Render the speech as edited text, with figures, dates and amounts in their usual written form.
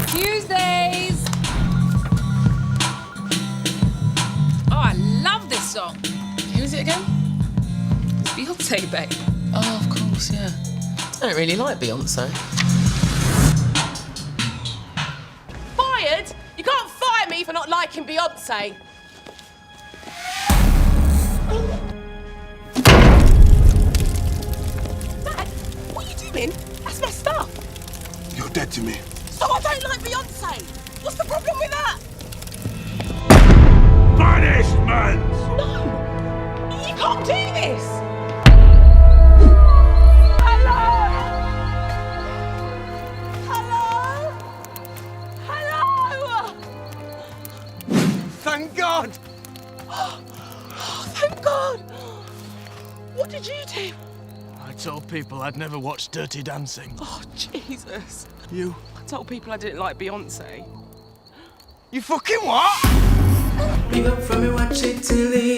Tuesdays! Oh, I love this song. Who is it again? It's Beyonce, babe. Oh, of course, yeah. I don't really like Beyonce. Fired? You can't fire me for not liking Beyonce. Dad, what are you doing? That's my stuff. You're dead to me. So I don't like Beyonce. What's the problem with that? Punishment! No! You can't do this! Hello? Hello? Hello? Thank God! Oh, thank God! What did you do? I told people I'd never watched Dirty Dancing. Oh, Jesus. You? I told people I didn't like Beyonce. You fucking what? Big up from me, watch it till the